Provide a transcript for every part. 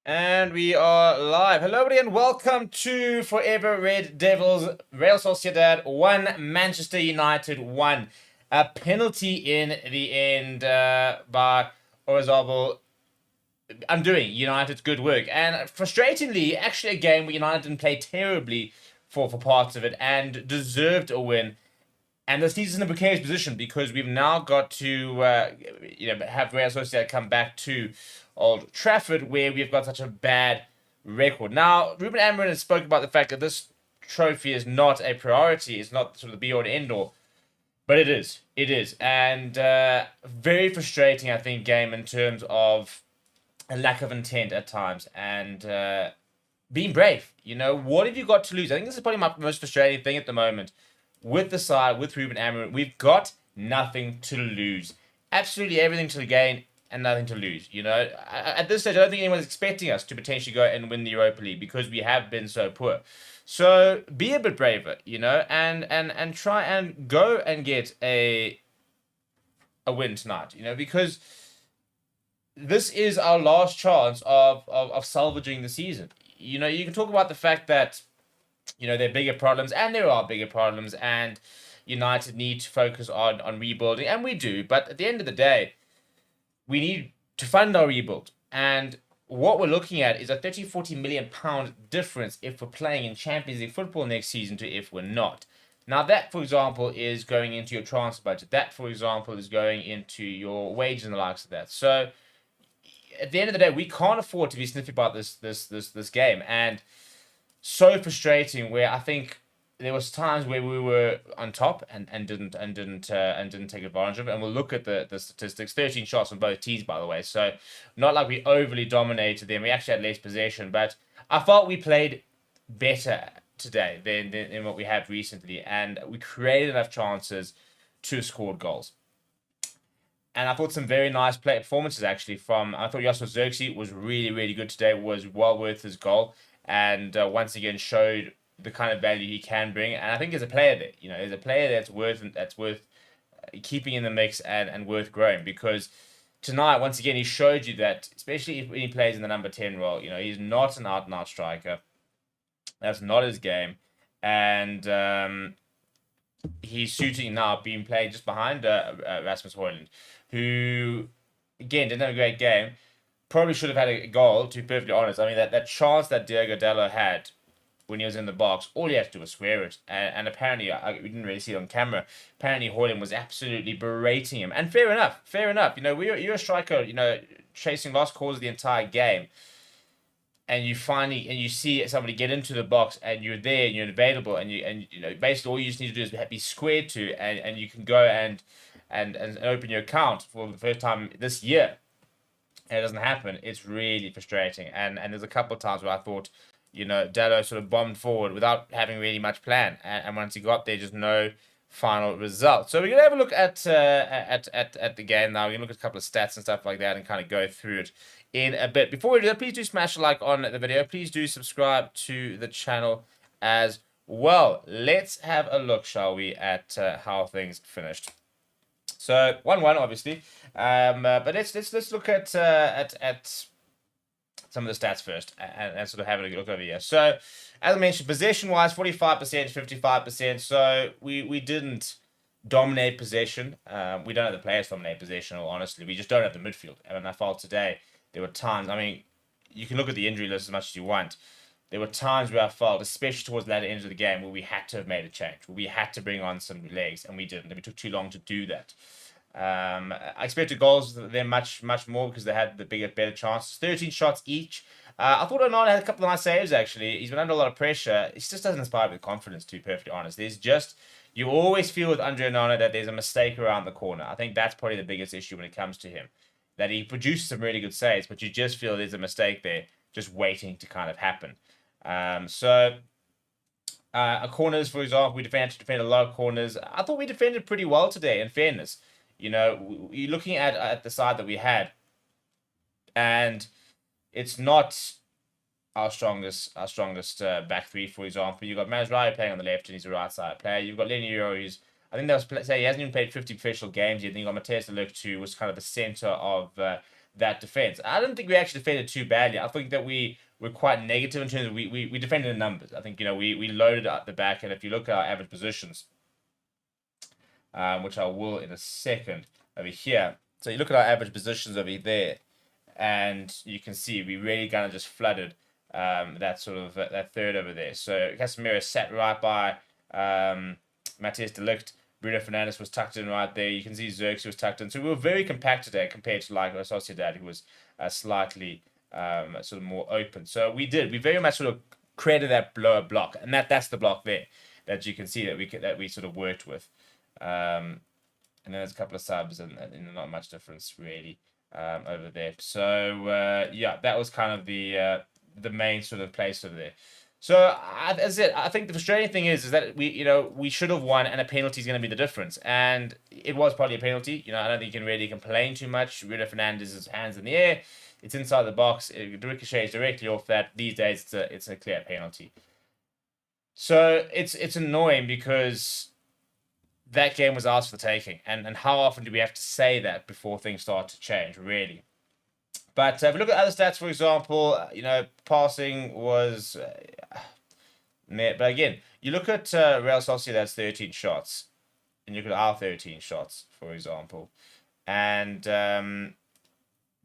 And we are live. Hello, everybody, and welcome to Forever Red Devils. Real Sociedad 1, Manchester United 1. A penalty in the end by Orzabal undoing United's good work. And frustratingly, actually, a game where United didn't play terribly for parts of it and deserved a win. And this leaves us in a precarious position because we've now got to, have Real Sociedad come back to Old Trafford, where we've got such a bad record. Now, Ruben Amorim has spoken about the fact that this trophy is not a priority; it's not sort of the be all and end all, but it is. It is, and very frustrating, I think, game in terms of a lack of intent at times and being brave. What have you got to lose? I think this is probably my most frustrating thing at the moment with the side, with Ruben Amorim. We've got nothing to lose. Absolutely everything to gain and nothing to lose. At this stage, I don't think anyone's expecting us to potentially go and win the Europa League because we have been so poor. So be a bit braver, and try and go and get a win tonight, because this is our last chance of salvaging the season. You can talk about the fact that there are bigger problems, and there are bigger problems, and United need to focus on rebuilding, and we do. But at the end of the day, we need to fund our rebuild. And what we're looking at is a 30-40 million pound difference if we're playing in Champions League football next season to if we're not. Now, that, for example, is going into your transfer budget. That, for example, is going into your wages and the likes of that. So, at the end of the day, we can't afford to be sniffy about this game. And so frustrating where I think there was times where we were on top and didn't take advantage of it. And we'll look at the statistics. 13 shots on both teams, by the way. So not like we overly dominated them. We actually had less possession, but I felt we played better today than what we have recently, and we created enough chances to have scored goals. And I thought some very nice play performances actually from. I thought Joshua Zirkzee was really, really good today. Was well worth his goal, and once again showed the kind of value he can bring. And I think as a player there, as a player that's worth keeping in the mix and worth growing, because tonight once again he showed you that, especially when he plays in the number 10 role. He's not an out and out striker. That's not his game, and he's shooting now, being played just behind Rasmus Højlund, who again didn't have a great game. Probably should have had a goal, to be perfectly honest. I mean, that chance that Diogo Dalot had when he was in the box, all he had to do was square it. And apparently, we didn't really see it on camera. Apparently, Højlund was absolutely berating him. And fair enough, fair enough. You're a striker, chasing lost causes the entire game. And you see somebody get into the box, and you're there, and you're available, and basically all you just need to do is be squared to, and you can go and open your account for the first time this year. And it doesn't happen. It's really frustrating. And there's a couple of times where I thought, Dalot sort of bombed forward without having really much plan, and once he got there, just no final result. So we're gonna have a look at the game now. We're gonna look at a couple of stats and stuff like that, and kind of go through it in a bit. Before we do that, please do smash a like on the video. Please do subscribe to the channel as well. Let's have a look, shall we, at how things finished. So 1-1, obviously, but let's look at some of the stats first and sort of have a look over here. So, as I mentioned, possession-wise, 45%, 55%. So we didn't dominate possession. We don't have the players dominate possession, honestly. We just don't have the midfield. And I felt today there were times, I mean, you can look at the injury list as much as you want. There were times where I felt, especially towards the latter end of the game, where we had to have made a change, where we had to bring on some legs, and we didn't. And we took too long to do that. I expected goals there much more because they had the better chances. 13 shots each. I thought Onana had a couple of nice saves, actually. He's been under a lot of pressure. He just doesn't inspire with confidence, to be perfectly honest. You always feel with Andre Onana that there's a mistake around the corner. I think that's probably the biggest issue when it comes to him. That he produces some really good saves, but you just feel there's a mistake there, just waiting to kind of happen. Corners, for example, we defended a lot of corners. I thought we defended pretty well today, in fairness. You're looking at the side that we had, and it's not our strongest back three, for example. You've got Mazraoui playing on the left, and he's a right side player. You've got Lenny Euro, who's, he hasn't even played 50 professional games yet. Then you've got Mateus de Ligt, who was kind of the center of the that defense. I don't think we actually defended too badly. I think that we were quite negative in terms of we defended in numbers. I think, we loaded up the back, and if you look at our average positions, which I will in a second over here. So you look at our average positions over there, and you can see we really kind of just flooded that sort of that third over there. So Casemiro sat right by Matthias de Ligt. Bruno Fernandes was tucked in right there. You can see Xerxes was tucked in. So we were very compact today compared to like Sociedad, who was slightly sort of more open. So we very much sort of created that lower block, and that's the block there that you can see that we sort of worked with. And then there's a couple of subs and not much difference really over there. So yeah, that was kind of the main sort of place over there. So as I said, I think the frustrating thing is that we should have won, and a penalty is going to be the difference. And it was probably a penalty. I don't think you can really complain too much. Bruno Fernandes' hands in the air, it's inside the box. It ricochets directly off that. These days, it's a clear penalty. So it's annoying because that game was ours for the taking, and how often do we have to say that before things start to change, really? But if we look at other stats, for example, passing was but again, you look at Real Sociedad's 13 shots, and you look at our 13 shots, for example, and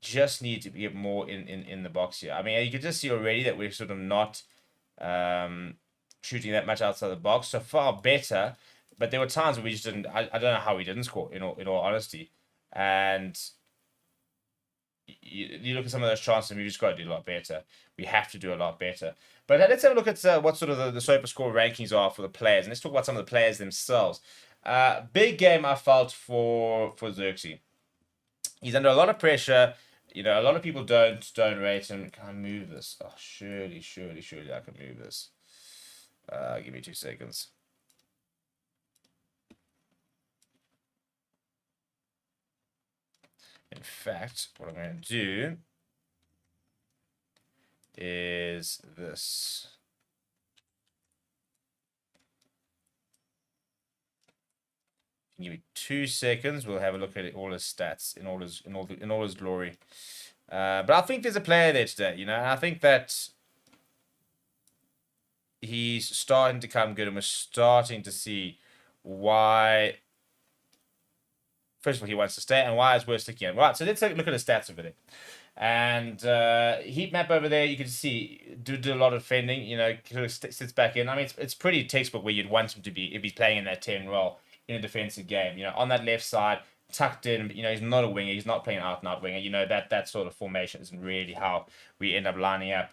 just need to get more in the box here. I mean, you can just see already that we're sort of not shooting that much outside the box, so far better. But there were times where we just didn't. I don't know how we didn't score. In all honesty, and you look at some of those chances, and we just got to do a lot better. We have to do a lot better. But let's have a look at what sort of the Super Score rankings are for the players, and let's talk about some of the players themselves. Big game I felt for Xerxes. He's under a lot of pressure. A lot of people don't rate him. Can I move this? Oh, surely I can move this. Give me 2 seconds. In fact, what I'm going to do is this. Give me 2 seconds. We'll have a look at all his stats in all his glory. But I think there's a player there today. And I think that he's starting to come good, and we're starting to see why. First of all, he wants to stay, and why it's worth sticking in. Right, so let's look at his stats over there. And heat map over there, you can see do a lot of defending. Sits back in. I mean, it's pretty textbook where you'd want him to be if he's playing in that 10 role in a defensive game. On that left side, tucked in. He's not a winger. He's not playing out-and-out winger. That sort of formation isn't really how we end up lining up.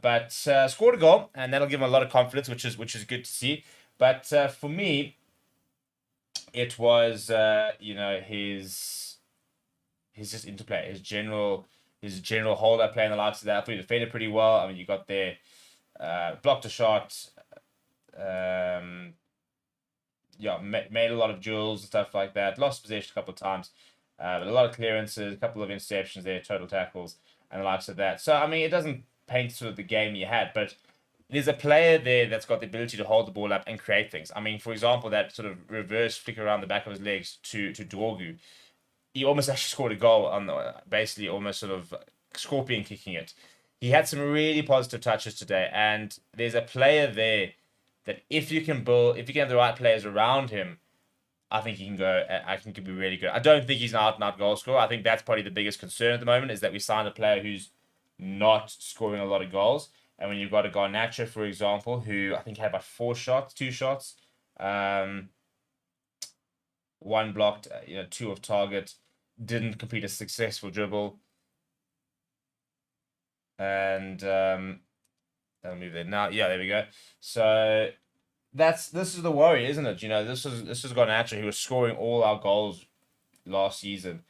But scored a goal, and that'll give him a lot of confidence, which is good to see. But for me, it was his just interplay, his general hold up play in the likes of that. I thought he defended pretty well. I mean, you got there, blocked a shot, made a lot of duels and stuff like that. Lost possession a couple of times, but a lot of clearances, a couple of interceptions there, total tackles, and the likes of that. So I mean, it doesn't paint sort of the game you had, but there's a player there that's got the ability to hold the ball up and create things. I mean, for example, that sort of reverse flick around the back of his legs to Dorgu. He almost actually scored a goal on basically almost sort of scorpion kicking it. He had some really positive touches today, and there's a player there that if you can have the right players around him, I think he can go. I think he can be really good. I don't think he's an out-and-out goal scorer. I think that's probably the biggest concern at the moment, is that we signed a player who's not scoring a lot of goals. And when you've got a Garnacho, for example, who I think had about 2 shots, one blocked, 2 off target, didn't complete a successful dribble, and I'll move there now. Yeah, there we go. So this is the worry, isn't it? This is Garnacho, who was scoring all our goals last season,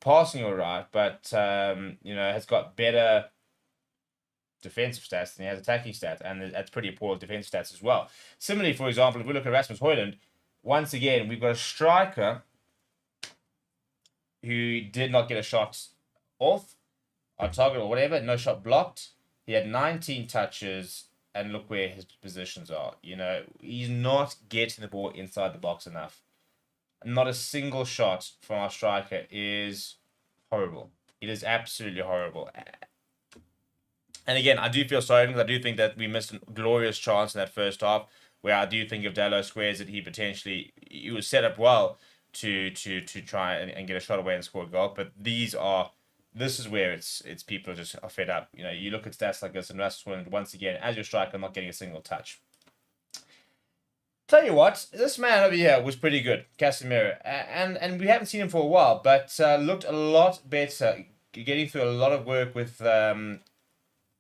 passing all right, but has got better defensive stats than he has attacking stats, and that's pretty poor defensive stats as well. Similarly, for example, if we look at Rasmus Højlund, once again, we've got a striker who did not get a shot off our target or whatever, no shot blocked. He had 19 touches, and look where his positions are. He's not getting the ball inside the box enough. Not a single shot from our striker is horrible. It is absolutely horrible. And again, I do feel sorry because I do think that we missed a glorious chance in that first half, where I do think if Dalot squares it, he was set up well to try and get a shot away and score a goal. But this is where it's people just are fed up. You look at stats like this, and Rasmus once again, as your striker, not getting a single touch. Tell you what, this man over here was pretty good, Casemiro, and we haven't seen him for a while, but looked a lot better, getting through a lot of work with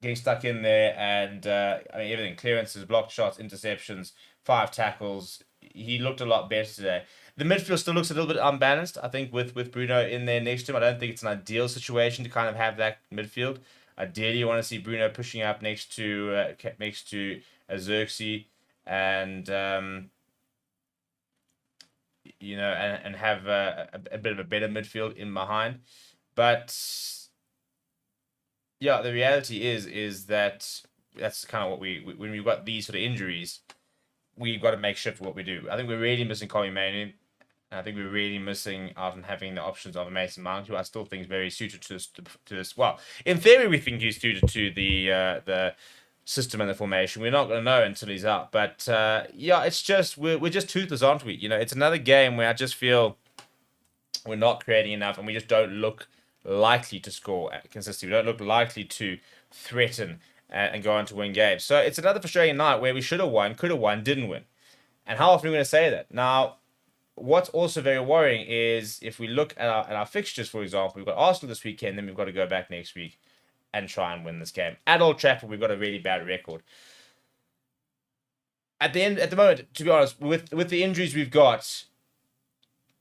getting stuck in there, and everything, clearances, block shots, interceptions, 5 tackles. He looked a lot better today. The midfield still looks a little bit unbalanced, I think, with Bruno in there next to him. I don't think it's an ideal situation to kind of have that midfield. Ideally, you want to see Bruno pushing up next to Xerxes, and and have a bit of a better midfield in behind. But yeah, the reality is that that's kind of what when we've got these sort of injuries, we've got to make shift for what we do. I think we're really missing Kobe Mainoo. I think we're really missing out on having the options of a Mason Mount, who I still think is very suited to this. Well, in theory, we think he's suited to the system and the formation. We're not going to know until he's out. But it's just we're just toothless, aren't we? It's another game where I just feel we're not creating enough, and we just don't look likely to score consistently. We don't look likely to threaten and go on to win games. So it's another frustrating night where we should have won, could have won, didn't win. And how often are we going to say that? Now, what's also very worrying is if we look at our fixtures, for example, we've got Arsenal this weekend, then we've got to go back next week and try and win this game. At Old Trafford, we've got a really bad record. At the moment, to be honest, with the injuries we've got,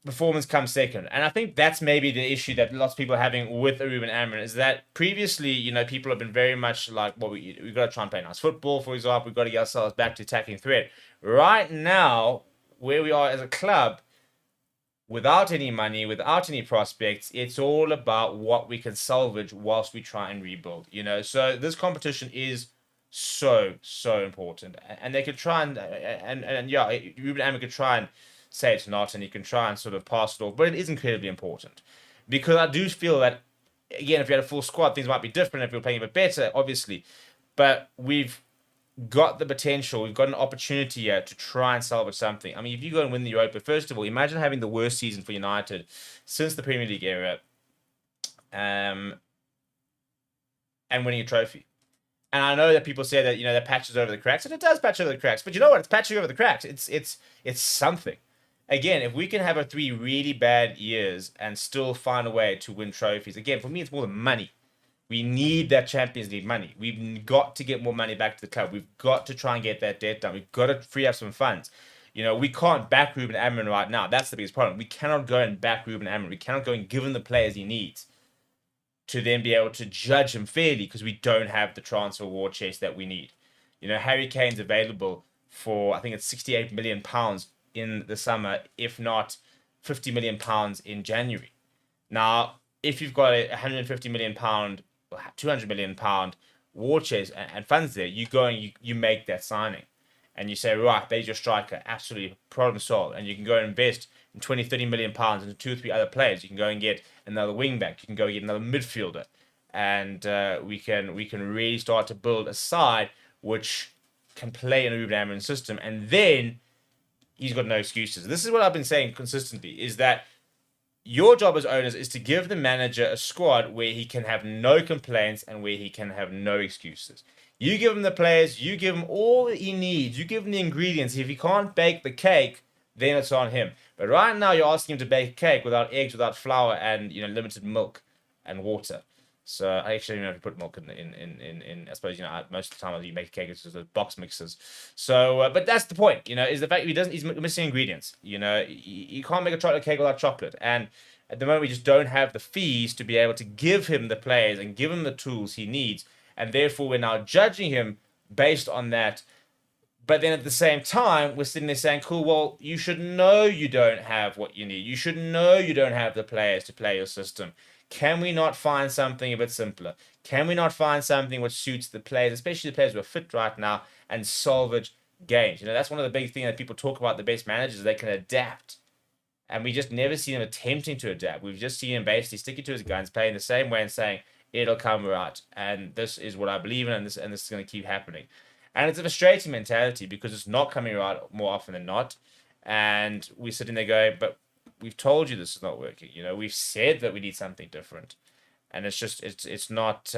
performance comes second. And I think that's maybe the issue that lots of people are having with Ruben Amorim, is that previously, people have been very much like, well, we've got to try and play nice football, for example. We've got to get ourselves back to attacking threat. Right now, where we are as a club, without any money, without any prospects, it's all about what we can salvage whilst we try and rebuild. So this competition is so important, and they could try and Ruben Amorim could try and say it's not, and you can try and sort of pass it off, but it is incredibly important, because I do feel that, again, if you had a full squad, things might be different if you're playing a bit better, obviously, but we've got the potential, we've got an opportunity here to try and salvage something. I mean, if you go and win the Europa, first of all, imagine having the worst season for United since the Premier League era, and winning a trophy. And I know that people say that, that patches over the cracks, and it does patch over the cracks, but you know what? It's patching over the cracks. It's something. Again, if we can have 3 really bad years and still find a way to win trophies, again, for me, it's more than money. We need that Champions League money. We've got to get more money back to the club. We've got to try and get that debt done. We've got to free up some funds. We can't back Ruben Amorim right now. That's the biggest problem. We cannot go and back Ruben Amorim. We cannot go and give him the players he needs to then be able to judge him fairly, because we don't have the transfer war chest that we need. Harry Kane's available for, I think it's £68 million in the summer, if not £50 million in January. Now, if you've got a £150 million, £200 million war chest and funds there, you go and you make that signing. And you say, right, there's your striker, absolutely problem solved. And you can go and invest in 20, 30 million pounds into 2 or 3 other players. You can go and get another wing back. You can go get another midfielder. And we can really start to build a side which can play in a Ruben Amorim system. And then he's got no excuses. This is what I've been saying consistently, is that your job as owners is to give the manager a squad where he can have no complaints and where he can have no excuses. You give him the players, you give him all that he needs, you give him the ingredients. If he can't bake the cake, then it's on him. But right now you're asking him to bake a cake without eggs, without flour, and limited milk and water. So I actually don't know if you put milk in I suppose, most of the time you make a cake, it's just box mixers. So, but that's the point, is the fact he's missing ingredients. You can't make a chocolate cake without chocolate. And at the moment, we just don't have the fees to be able to give him the players and give him the tools he needs. And therefore, we're now judging him based on that. But then at the same time, we're sitting there saying, cool, well, you should know you don't have what you need. You should know you don't have the players to play your system. Can we not find something a bit simpler? Can we not find something which suits the players, especially the players who are fit right now, and salvage games? That's one of the big things that people talk about the best managers, they can adapt And we just never seen him attempting to adapt. We've just seen him basically sticking to his guns, playing the same way and saying, it'll come right. And this is what I believe in, and this is going to keep happening. And it's a frustrating mentality because it's not coming right more often than not. And we're sitting there going, but we've told you this is not working. We've said that we need something different. And it's not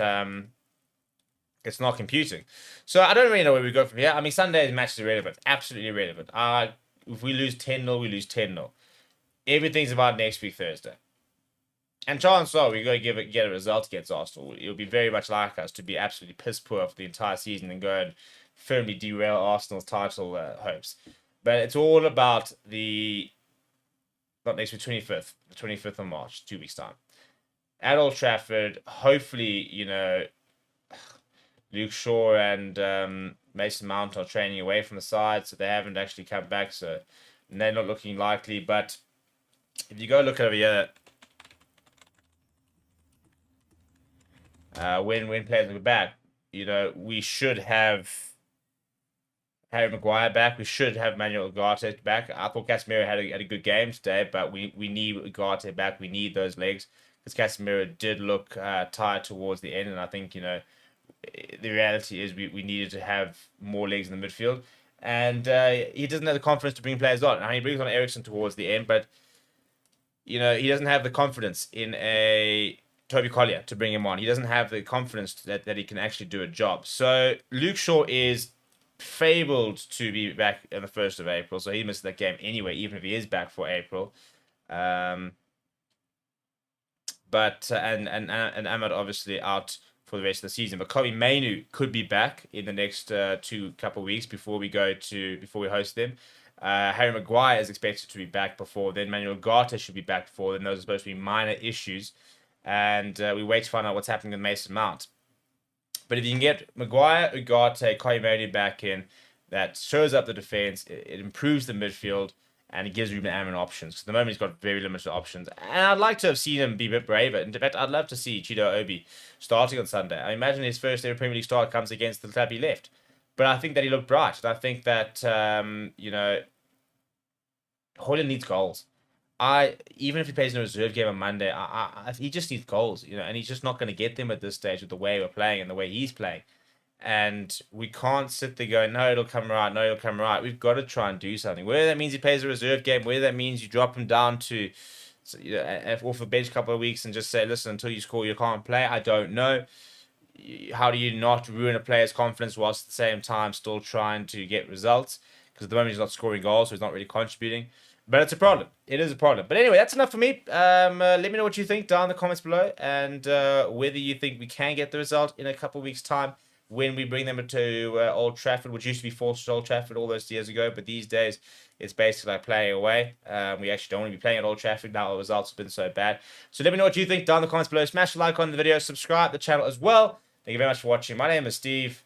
computing. So I don't really know where we go from here. I mean, Sunday's match is irrelevant. Absolutely irrelevant. If we lose 10-0, we lose 10-0. Everything's about next week, Thursday. And chances are we're going to get a result against Arsenal. It'll be very much like us to be absolutely piss poor for the entire season and go and firmly derail Arsenal's title hopes. But it's all about not next week, 25th, the 25th of March, 2 weeks' time. At Old Trafford, hopefully, Luke Shaw and Mason Mount are training away from the side, so they haven't actually come back, so they're not looking likely. But if you go look over here, when players will be back, we should have Harry Maguire back. We should have Manuel Ugarte back. I thought Casemiro had a good game today, but we need Ugarte back. We need those legs because Casemiro did look tired towards the end, and I think the reality is we needed to have more legs in the midfield, and he doesn't have the confidence to bring players on. He brings on Eriksen towards the end, but he doesn't have the confidence in a Toby Collier to bring him on. He doesn't have the confidence that he can actually do a job. So Luke Shaw is fabled to be back on the 1st of April, so he missed that game anyway, even if he is back for April. But and Ahmad obviously out for the rest of the season. But Kobe Mainu could be back in the next couple of weeks before we host them. Harry Maguire is expected to be back before then. Manuel Ugarte should be back before then. Those are supposed to be minor issues. And we wait to find out what's happening with Mason Mount. But if you can get Maguire, Ugarte, Kobe Mainu back in, that shows up the defense, it improves the midfield, and it gives Ruben Amorim options. Because at the moment he's got very limited options. And I'd like to have seen him be a bit braver. In fact, I'd love to see Chido Obi starting on Sunday. I imagine his first ever Premier League start comes against the club he left. But I think that he looked bright. And I think that, Hoyland needs goals. Even if he plays in a reserve game on Monday, he just needs goals, and he's just not going to get them at this stage with the way we're playing and the way he's playing. And we can't sit there going, no, it'll come right, no, it'll come right. We've got to try and do something. Whether that means he plays a reserve game, whether that means you drop him down to off the bench a couple of weeks and just say, listen, until you score, you can't play. I don't know. How do you not ruin a player's confidence whilst at the same time still trying to get results? Because at the moment he's not scoring goals, so he's not really contributing. But it's a problem. It is a problem. But anyway, that's enough for me. Let me know what you think down in the comments below, and whether you think we can get the result in a couple of weeks' time when we bring them to Old Trafford, which used to be Fortress Old Trafford all those years ago. But these days, it's basically like playing away. We actually don't want to be playing at Old Trafford now. The results have been so bad. So let me know what you think down in the comments below. Smash the like on the video. Subscribe to the channel as well. Thank you very much for watching. My name is Steve.